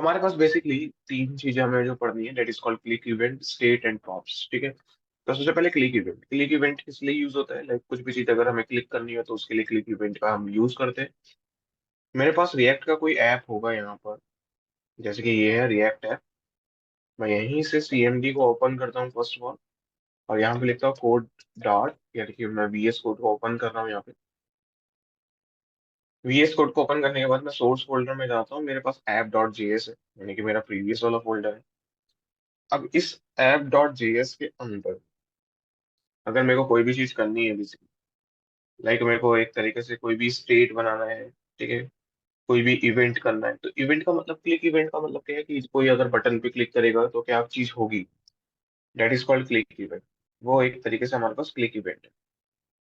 हमारे पास बेसिकली तीन चीजें हमें जो पढ़नी है, that is called click event, state and props. ठीक है, तो सबसे पहले क्लिक इवेंट किस लिए यूज होता है? लाइक कुछ भी चीज अगर हमें क्लिक करनी है तो उसके लिए क्लिक इवेंट का हम यूज करते हैं। मेरे पास रिएक्ट का कोई ऐप होगा यहाँ पर, जैसे कि ये है रिएक्ट ऐप। मैं यहीं से सीएमडी को ओपन करता हूँ फर्स्ट ऑफ ऑल, और यहाँ पे लिखता हूँ कोड डॉट, यानी कि मैं वीएस कोड को ओपन कर रहा हूँ यहाँ पे। वीएस कोड को ओपन करने के बाद मैं सोर्स फोल्डर में जाता हूँ, मेरे पास ऐप डॉट जेएस है, यानी कि मेरा प्रीवियस वाला फोल्डर है। अब इस ऐप डॉट जेएस के अंदर अगर मेरे को कोई भी चीज करनी है, बेसिकली लाइक मेरे को एक तरीके से कोई भी स्टेट बनाना है, ठीक है, कोई भी इवेंट करना है, तो इवेंट का मतलब, क्लिक इवेंट का मतलब क्या है कि कोई अगर बटन पे क्लिक करेगा तो क्या चीज होगी, that is called click event. वो एक तरीके से हमारे पास क्लिक इवेंट है।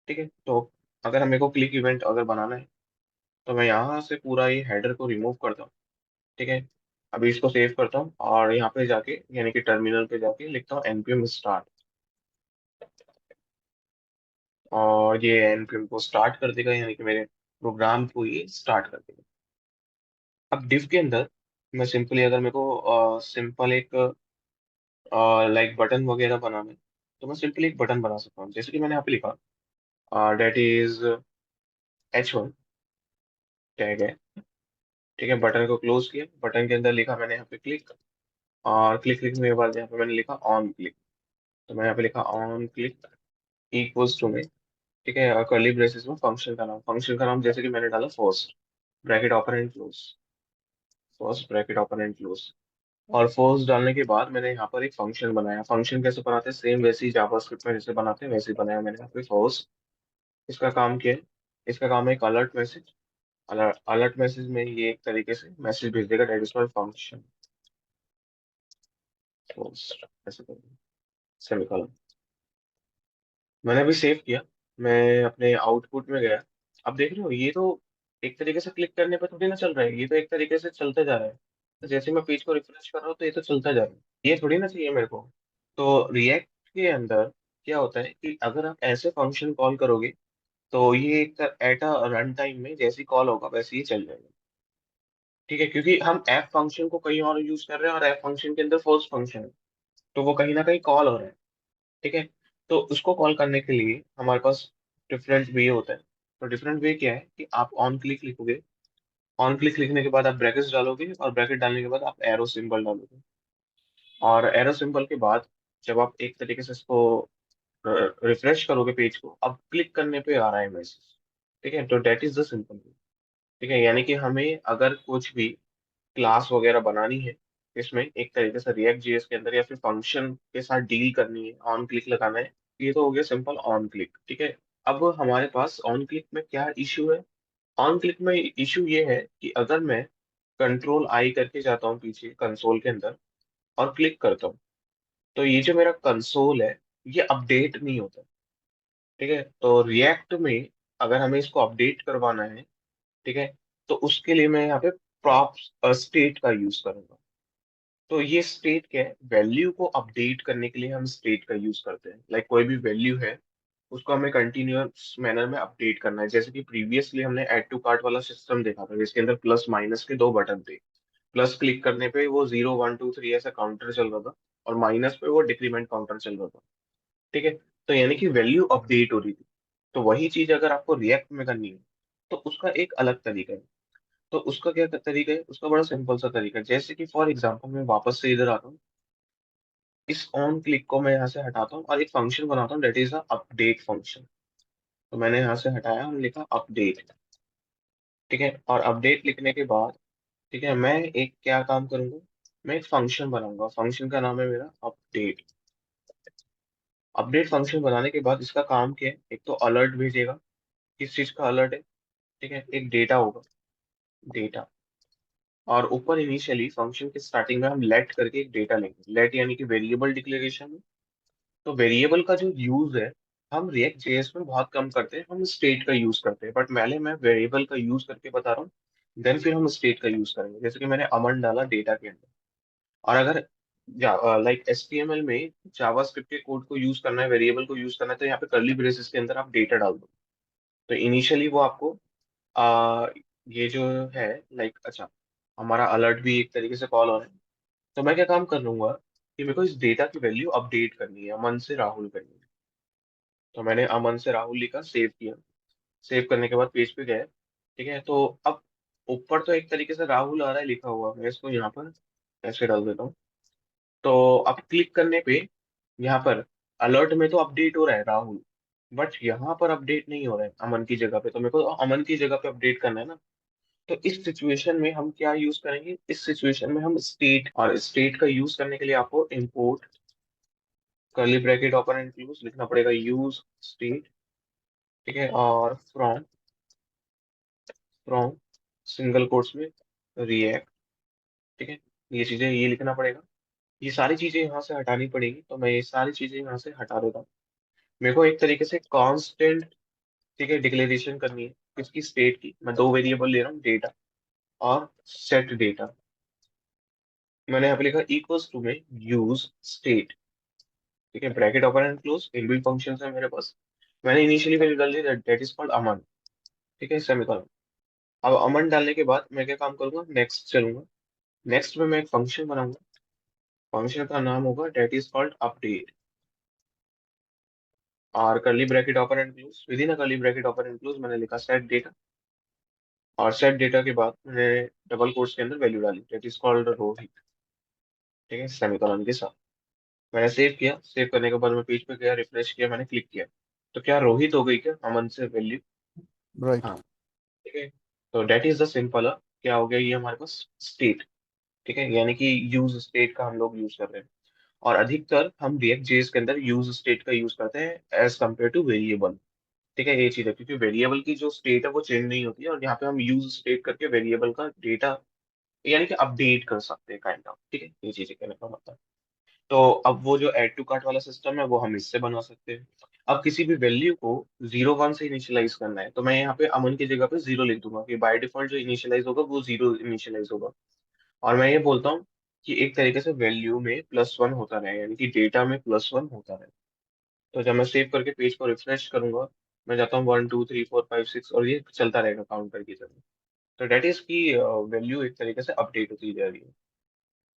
ठीक है, तो अगर मेरे को क्लिक इवेंट अगर बनाना है तो मैं यहाँ से पूरा ये हेडर को रिमूव करता हूँ। ठीक है, अभी इसको सेव करता हूँ और यहाँ पे जाके यानी कि टर्मिनल पे जाके लिखता हूँ एनपीएम स्टार्ट, और ये एनपीएम को स्टार्ट कर देगा, यानी कि मेरे प्रोग्राम को ये स्टार्ट कर देगा। अब डिफ के अंदर मैं सिंपली, अगर मेरे को सिंपल एक लाइक बटन वगैरह बनाना है, तो मैं सिंपली एक बटन बना सकता हूँ, जैसे कि मैंने यहाँ पे लिखा डेट इज H1 टैग है। ठीक है, बटन को क्लोज किया, बटन के अंदर लिखा मैंने यहाँ पे क्लिक, और क्लिक लिखने के बाद यहाँ पे मैंने लिखा ऑन क्लिक। तो मैं यहाँ पे लिखा ऑन क्लिक इक्वल्स टू में, ठीक है, कर्ली ब्रेसेस में फंक्शन का नाम जैसे कि मैंने डाला first bracket open and close, first bracket open and close. और फर्स्ट डालने के बाद मैंने यहाँ पर एक फंक्शन बनाया। फंक्शन कैसे बनाते हैं? सेम वैसे ही जावास्क्रिप्ट में जैसे बनाते हैं वैसे ही बनाया मैंने यहाँ पे फर्स्ट। इसका काम क्या है? इसका काम है एक अलर्ट मैसेज। अलर्ट मैसेज में ये एक तरीके से मैसेज भेज देगा, that is called function first, ऐसे करेंगे, सेमीकोलन। मैंने अभी सेव किया, मैं अपने आउटपुट में गया। अब देख रहे हो, ये तो एक तरीके से क्लिक करने पे थोड़ी ना चल रहा है, ये तो एक तरीके से चलते जा रहा है। तो जैसे मैं पेज को रिफ्रेश कर रहा हूँ तो ये तो चलता जा रहा है, ये थोड़ी ना चाहिए मेरे को। तो रिएक्ट के अंदर क्या होता है कि अगर आप ऐसे फंक्शन कॉल करोगे तो ये एक एट अ रन टाइम में जैसी कॉल होगा वैसे ही चल जाएगा। ठीक है, क्योंकि हम एफ फंक्शन को कहीं और यूज कर रहे हैं और एफ फंक्शन के अंदर फर्स्ट फंक्शन है, तो वो कहीं ना कहीं कॉल हो रहा है। ठीक है, तो उसको कॉल करने के लिए हमारे पास डिफरेंट वे होता है। तो डिफरेंट वे क्या है कि आप ऑन क्लिक लिखोगे, ऑन क्लिक लिखने के बाद आप ब्रैकेट्स डालोगे, और ब्रैकेट डालने के बाद आप एरो सिंबल डालोगे, और एरो सिंबल के बाद जब आप एक तरीके से इसको रिफ्रेश करोगे पेज को, अब क्लिक करने पे आ रहा है मैसेज। ठीक है, तो that is the simple way. ठीक है, यानी कि हमें अगर कुछ भी क्लास वगैरह बनानी है इसमें एक तरीके से रिएक्ट जेएस के अंदर, या फिर फंक्शन के साथ डील करनी है, ऑन क्लिक लगाना है, ये तो हो गया सिंपल ऑन क्लिक। ठीक है, अब हमारे पास ऑन क्लिक में क्या इश्यू है? ऑन क्लिक में इश्यू ये है कि अगर मैं कंट्रोल आई करके जाता हूँ पीछे कंसोल के अंदर और क्लिक करता हूँ, तो ये जो मेरा कंसोल है ये अपडेट नहीं होता। ठीक है, तो रिएक्ट में अगर हमें इसको अपडेट करवाना है, ठीक है, तो उसके लिए मैं यहाँ पे प्रॉप्स स्टेट का यूज करूंगा। तो ये स्टेट क्या है? वैल्यू को अपडेट करने के लिए हम स्टेट का यूज करते हैं। लाइक कोई भी वैल्यू है उसको हमें कंटिन्यूअस मैनर में अपडेट करना है, जैसे कि प्रीवियसली हमने ऐड टू कार्ट वाला सिस्टम देखा था जिसके अंदर प्लस माइनस के दो बटन थे। प्लस क्लिक करने पे वो 0 1 2 3 ऐसा काउंटर चल रहा था, और माइनस पे वो डिक्रीमेंट काउंटर चल रहा था। ठीक है, तो यानी कि वैल्यू अपडेट हो रही थी। तो वही चीज अगर आपको रिएक्ट में करनी है तो उसका एक अलग तरीका है। तो उसका क्या तरीका है? उसका बड़ा सिंपल सा तरीका है, जैसे कि फॉर एग्जांपल मैं वापस से इधर आता हूँ, इस ऑन क्लिक को मैं यहाँ से हटाता हूँ और एक फंक्शन बनाता हूँ, that is a update function. तो मैंने यहाँ से हटाया और लिखा अपडेट। ठीक है, और अपडेट लिखने के बाद, ठीक है, मैं एक क्या काम करूंगा, मैं एक फंक्शन बनाऊंगा, फंक्शन का नाम है मेरा अपडेट। अपडेट फंक्शन बनाने के बाद इसका काम क्या है? एक तो अलर्ट भेजेगा, किस चीज का अलर्ट है? ठीक है, एक डेटा होगा, डेटा। और ऊपर इनिशियली फंक्शन के स्टार्टिंग में हम लेट करके एक डेटा लेंगे, लेट यानी कि वेरिएबल डिक्लेरेशन। तो वेरिएबल का जो यूज है हम रिएक्ट जेएस में बहुत कम करते हैं, हम स्टेट का यूज करते हैं, बट पहले मैं वेरिएबल का यूज करके बता रहा हूँ, देन फिर हम स्टेट का यूज करेंगे। जैसे कि मैंने अमन डाला डेटा के अंदर, और अगर लाइक एचटीएमएल में जावास्क्रिप्ट के कोड को यूज करना है, वेरिएबल को यूज करना है, तो यहाँ पे कर्ली ब्रेसेस के अंदर आप डेटा डाल दो। तो इनिशियली वो आपको आ, ये जो है, लाइक अच्छा, हमारा अलर्ट भी एक तरीके से कॉल हो रहा है। तो मैं क्या काम कर लूंगा कि मेरे को इस डेटा की वैल्यू अपडेट करनी है, अमन से राहुल करनी है। तो मैंने अमन से राहुल लिखा, सेव किया। सेव करने के बाद पेज पे गए। ठीक है, तो अब ऊपर तो एक तरीके से राहुल आ रहा है लिखा हुआ, मैं इसको यहाँ पर ऐसे डाल देता हूँ। तो अब क्लिक करने पे यहाँ पर अलर्ट में तो अपडेट हो रहा है राहुल, बट यहाँ पर अपडेट नहीं हो रहा है अमन की जगह पे। तो मेरे को अमन की जगह पे अपडेट करना है ना। तो इस सिचुएशन में हम क्या यूज करेंगे, इस सिचुएशन में हम स्टेट, और स्टेट का यूज करने के लिए आपको import curly bracket open and close लिखना पड़ेगा, यूज स्टेट। ठीक है, और फ्रॉम, फ्रॉम सिंगल कोट्स में रिएक्ट। ठीक है, ये चीजें ये लिखना पड़ेगा। ये सारी चीजें यहाँ से हटानी पड़ेगी, तो मैं ये सारी चीजें यहाँ से हटा देता हूँ। मेरे को एक तरीके से कांस्टेंट, ठीक है, डिक्लेरेशन करनी है किसकी, स्टेट की। मैं दो वेरिएबल ले रहा हूँ, डेटा और सेट डेटा। मैंने यहाँ पे लिखा इक्वल्स टू में यूज स्टेट। ठीक है, bracket open and close, inbuilt function है मेरे पास। मैंने इनिशियली वैल्यू डाल दी, दैट इज कॉल्ड अमन। ठीक है, सेमीकोलन। अब अमन डालने के बाद मैं क्या काम करूंगा, नेक्स्ट चलूंगा। नेक्स्ट में मैं एक फंक्शन बनाऊंगा। फंक्शन का नाम होगा दैट इज कॉल्ड अपडेट। और curly bracket open and close, with in curly bracket open and close मैंने लिखा सेट डेटा। और सेट डेटा के बाद मैंने डबल कोट्स के अंदर वैल्यू डाली, दैट इज कॉल्ड रोहित। ठीक है, सेमीकोलन के साथ। मैंने सेव किया। सेव करने के बाद मैं पेज पे गया, रिफ्रेश किया, मैंने क्लिक किया। तो क्या रोहित हो गई क्या अमन से वैल्यू? राइट। हाँ। ठीक है, तो डेट इज द सिंपल, क्या हो गया ये हमारे पास, स्टेट। ठीक है, यानी कि यूज स्टेट का हम लोग यूज कर रहे हैं। और अधिकतर हम रिएक्ट जेएस के अंदर यूज स्टेट का यूज करते हैं एज कम्पेयर टू वेरिएबल। ठीक है, ये चीज है, क्योंकि वेरिएबल की जो स्टेट है वो चेंज नहीं होती है, और यहाँ पे हम यूज स्टेट करके वेरिएबल का डेटा यानी कि अपडेट कर सकते हैं काइंड ऑफ। ठीक है, ये चीजें कहने का मतलब। तो अब वो जो एड टू कार्ट वाला सिस्टम है वो हम इससे बना सकते हैं। अब किसी भी वैल्यू को 0 1 से इनिशियलाइज करना है, तो मैं यहाँ पे अमन की जगह पे 0 लिख दूंगा कि बाय डिफॉल्ट जो इनिशियलाइज होगा वो 0 इनिशियलाइज होगा। और मैं ये बोलता हूँ कि एक तरीके से वैल्यू में +1 होता रहे, यानी कि डेटा में +1 होता रहे। तो जब मैं सेव करके पेज को रिफ्रेश करूंगा, मैं जाता हूँ 1 2 3 4 5 6, और ये चलता रहेगा काउंटर की तरह। तो डेट इज की वैल्यू एक तरीके से अपडेट होती जा रही है।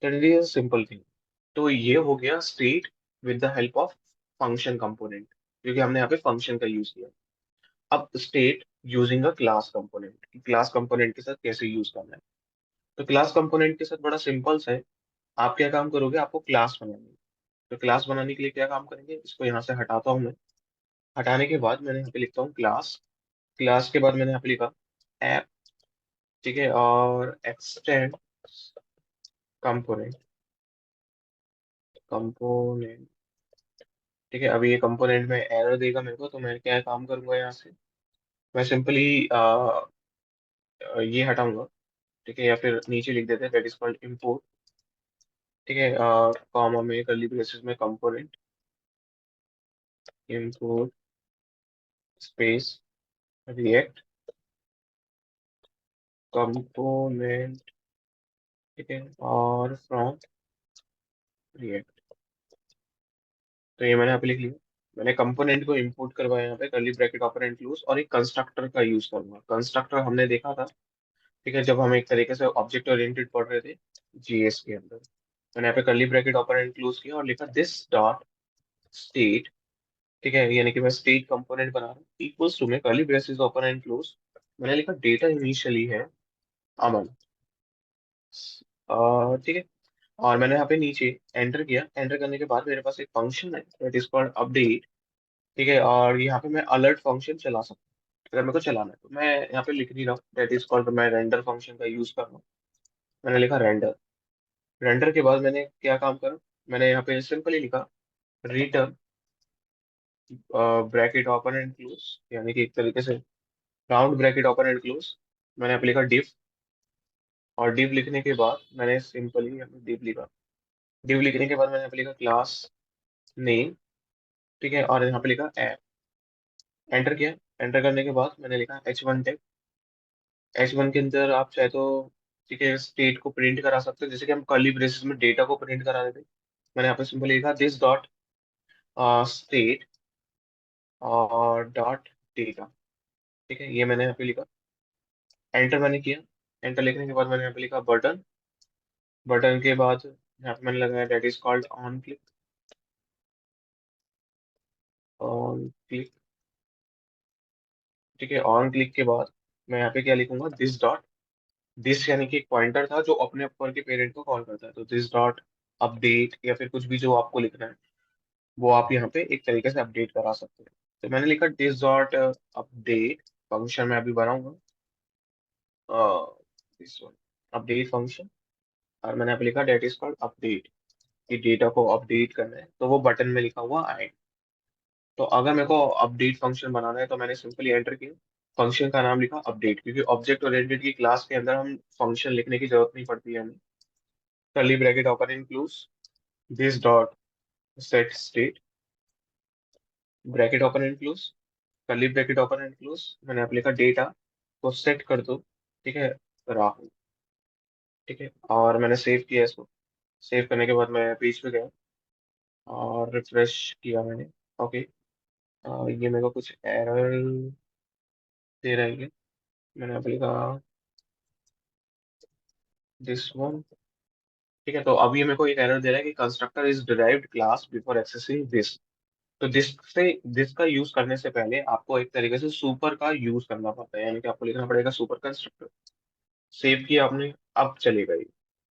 तो इट इज सिंपल थिंग। तो ये हो गया state with the help of function component, क्योंकि हमने यहाँ पे फंक्शन का यूज किया। अब state using a class component, class component के साथ कैसे यूज करना है। तो क्लास कंपोनेंट के साथ बड़ा सिंपल सा है। आप क्या काम करोगे, आपको क्लास बनानी है। तो क्लास बनाने के लिए क्या काम करेंगे, इसको यहाँ से हटाता हूँ मैं। हटाने के बाद मैंने यहाँ पे लिखता हूँ क्लास। क्लास के बाद मैंने यहाँ पे लिखा ऐप। ठीक है, और एक्सटेंड कंपोनेंट, कंपोनेंट। ठीक है, अभी ये कंपोनेंट में एरर देगा मेरे को, तो मैं क्या काम करूंगा यहाँ से, मैं सिंपली ये हटाऊंगा। ठीक है, या फिर नीचे लिख देते हैं दैट इज कॉल्ड इम्पोर्ट। ठीक है, कॉमा में कर्ली ब्रेसेस में component, import space react component. ठीक है, और फ्रॉम रिएक्ट। तो ये मैंने यहाँ पे लिख लिया। मैंने कंपोनेंट को इंपोर्ट करवाया यहाँ पे कर्ली ब्रैकेट ऑपरेंड क्लोज, और एक कंस्ट्रक्टर का यूज करूंगा। कंस्ट्रक्टर हमने देखा था, ठीक है, जब हम एक तरीके से ऑब्जेक्ट ओरिएंटेड पढ़ रहे थे जीएस के अंदर। मैंने यहाँ पे कर्ली ब्रैकेट ऑपरेंड क्लोज किया और लिखा दिस डॉट स्टेट। ठीक है, यानी कि मैं स्टेट कंपोनेंट बना रहा हूँ, इक्वल्स टू में curly braces open and close. मैंने लिखा डेटा इनिशियली है अमन। ठीक है, और मैंने यहाँ पे नीचे एंटर किया। एंटर करने के बाद मेरे पास एक फंक्शन है दैट इज कॉल्ड अपडेट। ठीक है, और यहाँ पे मैं अलर्ट फंक्शन चला सकता हूँ। अगर मेरे को चलाना है तो मैं यहाँ पे लिख नहीं रहा हूँ दैट इज कॉल्ड, मैं रेंडर फंक्शन का यूज कर रहा हूँ। मैंने लिखा रेंडर। रेंडर के बाद मैंने क्या काम करा, मैंने यहाँ पे सिंपली लिखा return bracket open and close, यानी कि एक तरीके से round bracket open and close. मैंने यहाँ पे लिखा डिफ। और डिफ लिखने के बाद मैंने सिंपली यहाँ पे डिफ लिखा। डिफ लिखने के बाद मैंने यहाँ पे लिखा क्लास नेम। ठीक है, और यहाँ पे लिखा ऐप। एंटर किया। एंटर करने के बाद मैंने लिखा H1 टैग। H1 के अंदर आप चाहे तो, ठीक है, स्टेट को प्रिंट करा सकते हो, जैसे कि हम कर्ली ब्रेसेस में डेटा को प्रिंट करा देते। मैंने यहाँ पे सिंपली लिखा दिस डॉट स्टेट और डॉट डेटा। ठीक है, ये मैंने यहाँ पे लिखा। एंटर मैंने किया। एंटर लिखने के बाद मैंने यहाँ पे लिखा बटन। बटन के बाद यहाँ पे मैंने लगाया that is called on click. On click, ठीक है। ऑन क्लिक के बाद मैं यहाँ पे क्या लिखूंगा, दिस डॉट। दिस यानी कि एक पॉइंटर था जो अपने ऊपर के पेरेंट को कॉल करता है, तो दिस डॉट अपडेट या फिर कुछ भी जो आपको लिखना है वो आप यहाँ पे एक तरीके से अपडेट करा सकते हैं। तो मैंने लिखा दिस डॉट अपडेट फंक्शन में अभी बनाऊंगा दिस वन अपडेट फंक्शन। और मैंने यहाँ पे लिखा डेट इज कॉल्ड अपडेट, कि डेटा को अपडेट करना है, तो वो बटन में लिखा हुआ आए। तो अगर मेरे को अपडेट फंक्शन बनाना है तो मैंने सिंपली एंटर किया, फंक्शन का नाम लिखा अपडेट, क्योंकि ऑब्जेक्ट ओरिएंटेड की क्लास के अंदर हम फंक्शन लिखने की जरूरत नहीं पड़ती है हमें। Curly bracket open includes this dot set state, bracket open includes curly bracket open includes, मैंने यहाँ पे लिखा डेटा को सेट कर दो, ठीक है, राहुल, ठीक है। और मैंने सेव किया इसको। सेव करने के बाद मैं पेज पे गया और रिफ्रेश किया मैंने। ओके, ये मेरे को कुछ एरर दे रहा है। मैंने यहाँ पे लिखा दिस वन, ठीक है। तो अब ये मेरे को एक एरर दे रहा है कि constructor is derived class before accessing this. तो दिस का यूज करने से पहले आपको एक तरीके से सुपर का यूज करना पड़ता है, यानी कि आपको लिखना पड़ेगा सुपर कंस्ट्रक्टर। सेव किया आपने, अब चलेगा ये।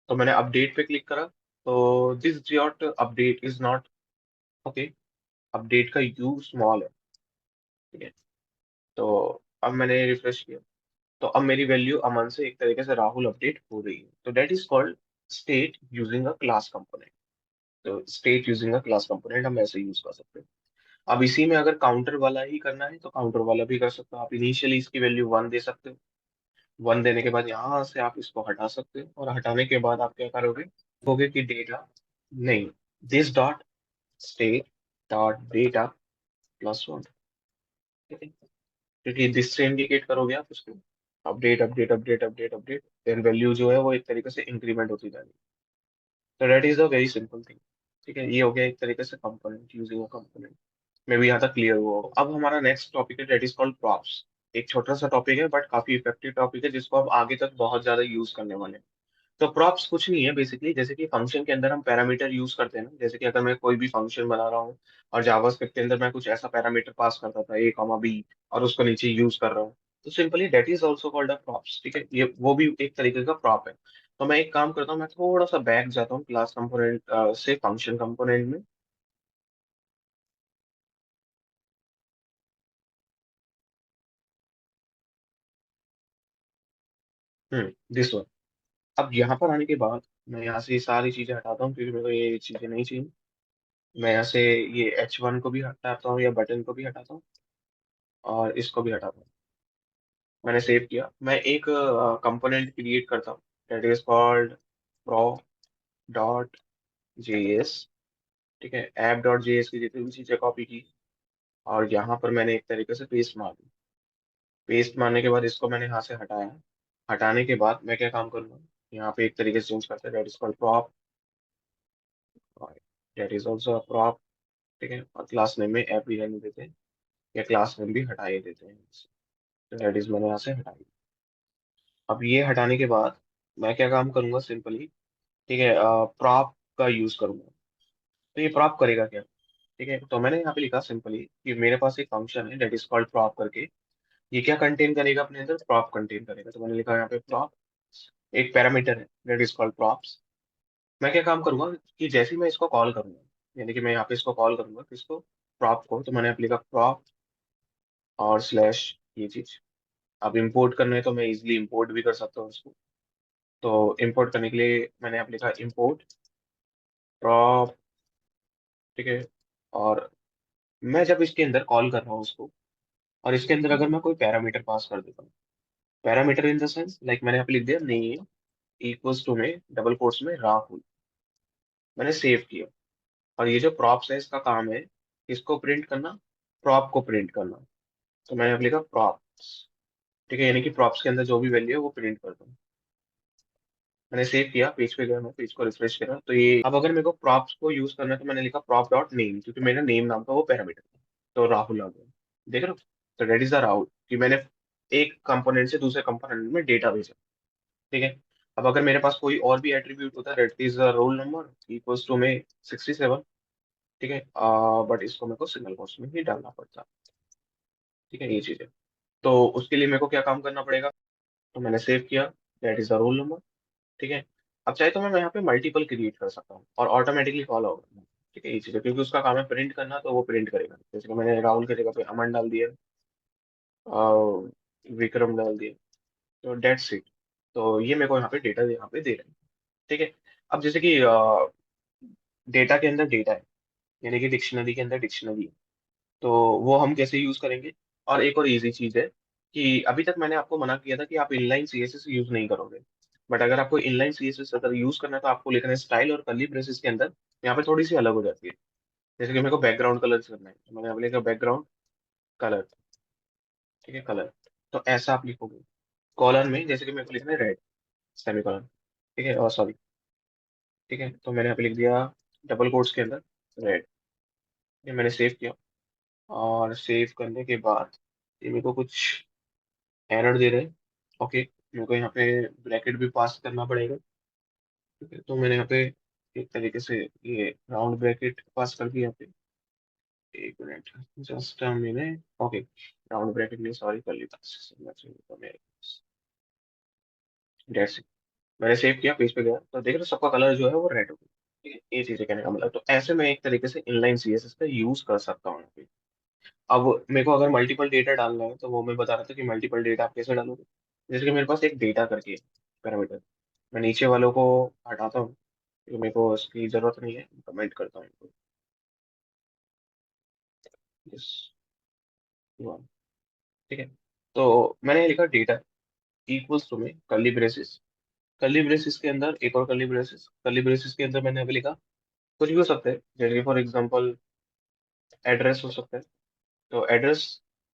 तो मैंने अपडेट पे क्लिक करा, तो this dot update is not okay, update का यू स्मॉल है, ठीक है। तो अब मैंने रिफ्रेश किया, तो अब मेरी वैल्यू अमन से एक तरीके से राहुल अपडेट हो रही है। तो that is called state using a class component. तो state using a class component हम ऐसे यूज कर सकते हैं। अब इसी में अगर काउंटर वाला ही करना है तो काउंटर वाला भी कर सकते हो। आप इनिशियली इसकी वैल्यू वन दे सकते हो। वन देने के बाद यहाँ से आप इसको हटा सकते हो, और हटाने के बाद आप क्या करोगे, कहोगे कि डेटा नहीं, this dot state dot data plus one, ठीक है। क्योंकि दिस से इंडिकेट करोगे आप उसको, update update update update update, then value जो है वो एक तरीके से इंक्रीमेंट होती जाएगी। तो that is a very simple thing, ठीक है। ये हो गया एक तरीके से कंपोनेंट, यूजिंग अ कंपोनेंट। मे भी यहाँ तक क्लियर हुआ होगा। अब हमारा नेक्स्ट टॉपिक है दैट इज कॉल्ड प्रॉप्स। एक छोटा सा टॉपिक है बट काफी इफेक्टिव टॉपिक है, जिसको हम आगे तक बहुत ज्यादा यूज करने वाले हैं। तो प्रॉप्स कुछ नहीं है बेसिकली, जैसे कि फंक्शन के अंदर हम पैरामीटर यूज करते हैं ना, जैसे कि अगर मैं कोई भी फंक्शन बना रहा हूँ और जावास्क्रिप्ट के अंदर मैं कुछ ऐसा पैरामीटर पास करता था ए कॉमा बी, और उसको नीचे यूज कर रहा हूँ, तो simply that is also called a props, ठीक है। ये वो भी एक तरीके का प्रॉप है। तो मैं एक काम करता हूँ, मैं थोड़ा सा बैक जाता हूँ क्लास कंपोनेंट से फंक्शन कंपोनेंट में। This one. अब यहाँ पर आने के बाद मैं यहाँ से ये सारी चीजें हटाता हूँ क्योंकि मेरे को ये चीजें नहीं चाहिए। मैं यहाँ से ये H1 को भी हटाता हूँ या बटन को भी हटाता हूँ, और इसको भी हटाता हूँ। मैंने सेव किया, मैं एक कंपोनेंट क्रिएट करता हूँ that is called pro dot JS, ठीक है। ऐप डॉट जेएस की जितनी भी चीजें कॉपी की, और यहाँ पर मैंने एक तरीके से पेस्ट मार दी। पेस्ट मारने के बाद इसको मैंने यहाँ से हटाया। हटाने के बाद मैं क्या काम करूँगा, यहाँ पे एक तरीके से चेंज करते हैं that is called prop, that is also prop, ठीक है। और क्लास नेम में ऐप भी रहने देते हैं, या क्लास नेम भी हटा ही देते हैं। तो दैट इज मैंने यहाँ से हटाई। अब ये हटाने के बाद मैं क्या काम करूंगा सिंपली, ठीक है, प्रॉप का यूज करूंगा। तो ये प्रॉप करेगा क्या, ठीक है। तो मैंने यहाँ पे लिखा सिंपली कि मेरे पास एक फंक्शन है दैट इज कॉल्ड प्रॉप करके। ये क्या कंटेन करेगा अपने अंदर, प्रॉप कंटेन करेगा। तो मैंने लिखा यहाँ पे प्रॉप, एक पैरामीटर है दैट इज कॉल्ड प्रॉप्स। मैं क्या काम करूंगा कि जैसे ही मैं इसको कॉल करूंगा, यानी कि मैं यहाँ पे इसको कॉल करूंगा किसको, प्रॉप को, तो मैंने यहाँ पे लिखा प्रॉप और स्लैश ये चीज। अब इंपोर्ट करना है तो मैं इजिली इंपोर्ट भी कर सकता हूँ उसको। तो इंपोर्ट करने के लिए मैंने यहाँ पे लिखा इंपोर्ट प्रॉप, ठीक है। और मैं जब इसके अंदर कॉल कर रहा हूँ उसको, और इसके अंदर अगर मैं कोई पैरामीटर पास कर देता हूँ, parameter in the sense like मैंने यहाँ पे लिख दिया नेम इक्वल्स टू में डबल कोट्स में राहुल, मैंने सेव किया। और ये जो प्रॉप्स है इसका काम है इसको प्रिंट करना, प्रॉप को प्रिंट करना। तो मैंने यहाँ पे लिखा प्रॉप्स, ठीक है, यानी कि प्रॉप्स के अंदर जो भी वैल्यू है वो प्रिंट करता हूँ। मैंने सेव किया, पेज पे गया, मैं पेज को रिफ्रेश करा, तो ये अब अगर मेरे को प्रॉप्स को यूज करना है तो मैंने लिखा प्रॉप डॉट नेम, क्योंकि मेरा नेम नाम का वो पैरामीटर था। तो राहुल आ गया, देख रहे हो। तो डेट इज द राहुल, कि मैंने एक कंपोनेंट से दूसरे कंपोनेंट में डेटा भेजा। ठीक है। अब अगर मेरे पास कोई और भी एट्रीब्यूट होता है, that is roll number equals to में 67। ठीक है, बट इसको मेरे को सिंगल कोट्स में ही डालना पड़ता। ठीक है, ये चीज है। तो उसके लिए मेरे को क्या काम करना पड़ेगा? तो मैंने सेव किया, that is the roll number. ठीक है। अब चाहे तो मैं यहाँ पे मल्टीपल क्रिएट कर सकता हूँ और ऑटोमेटिकली कॉल होगा। ठीक है, ये चीज है, क्योंकि उसका काम है प्रिंट करना, तो वो प्रिंट करेगा। जैसे कि मैंने राहुल की जगह पे अमन डाल दिया, विक्रम डाल दिया, तो डेट्स इट। तो ये मेरे को यहाँ पे डेटा यहाँ पे दे रहे हैं। ठीक है। अब जैसे कि डेटा के अंदर डेटा है, यानी कि डिक्शनरी के अंदर डिक्शनरी है, तो वो हम कैसे यूज करेंगे? और एक और इजी चीज है कि अभी तक मैंने आपको मना किया था कि आप इनलाइन सीएसएस यूज नहीं करोगे, बट अगर आपको इनलाइन सीएसएस अगर यूज करना है तो आपको लिखना है स्टाइल और कर्ली ब्रेसेस के अंदर। यहाँ पे थोड़ी सी अलग हो जाती है। जैसे कि मेरे को बैकग्राउंड कलर करना है, तो मैंने यहाँ पे लिखा बैकग्राउंड कलर। ठीक है, कलर। तो ऐसा आप लिखोगे कॉलन में, जैसे कि मेरे को लिखना है रेड सेमी कॉलन। ठीक है, और सॉरी। ठीक है, तो मैंने यहाँ पे लिख दिया डबल कोट्स के अंदर रेड। ये मैंने सेव किया, और सेव करने के बाद ये मेरे को कुछ एरर दे रहे हैं। ओके, मेरे को यहाँ पे ब्रैकेट भी पास करना पड़ेगा। ठीक है, तो मैंने यहाँ पे एक तरीके से ये राउंड ब्रैकेट पास कर दिया यहाँ पे। एक minute, just a minute. Okay, round bracket नहीं, सॉरी, कर ली डेट्स। मैंने सेव किया, पेज पे गया, तो देख रहे हो सबका कलर जो है वो रेड हो गया। ठीक है, ये चीजें कहने का मतलब, तो ऐसे मैं एक तरीके से इनलाइन सीएसएस का यूज कर सकता हूँ यहाँ पे। अब मेरे को अगर मल्टीपल डेटा डालना है, तो वो मैं बता रहा था कि मल्टीपल डेटा आप कैसे डालोगे। जैसे कि मेरे पास एक डेटा करके पैरामीटर, मैं नीचे वालों को हटाता हूँ क्योंकि मेरे को उसकी जरूरत नहीं है, कमेंट करता हूँ इनको। यस, ठीक है। तो मैंने लिखा डेटा इक्वल्स टू में कर्ली ब्रेसेस। कर्ली ब्रेसेस के अंदर एक और कर्ली ब्रेसेस के अंदर मैंने अभी लिखा कुछ भी हो सकता है, जैसे फॉर एग्जांपल एड्रेस हो सकता है। तो एड्रेस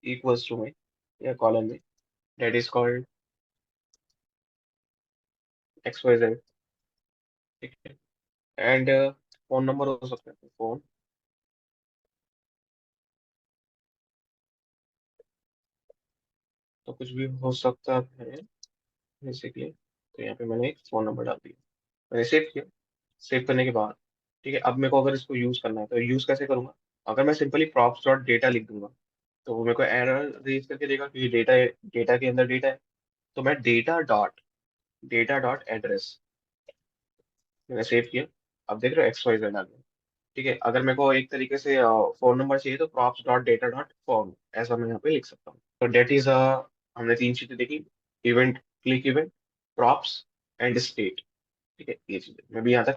इक्वल्स टू में या कॉलम में that is called X Y Z. ठीक है। एंड फोन नंबर हो सकता है, फोन। तो कुछ भी हो सकता है बेसिकली। तो यहाँ पे मैंने एक फोन नंबर डाल दिया, मैंने सेव किया। सेव करने के बाद ठीक है, अब मेरे को अगर इसको यूज करना है तो यूज कैसे करूंगा? अगर मैं सिंपली प्रॉप्स डॉट डेटा लिख दूंगा, तो वो मेरे को एरर रेज करके देगा, क्योंकि डेटा डेटा के अंदर डेटा है। तो मैं डेटा डॉट एड्रेस मैंने सेव किया। अब देख रहे हो एक्स वाई जेड आ गया। ठीक है, अगर मेरे को एक तरीके से फोन नंबर चाहिए तो props dot data dot form, ऐसा मैं यहाँ पे लिख सकता हूँ। तो डेट इज हमने तीन चीजें देखी, event, click event, props and state. ठीक है, ये चीजें मैं भी यहाँ तक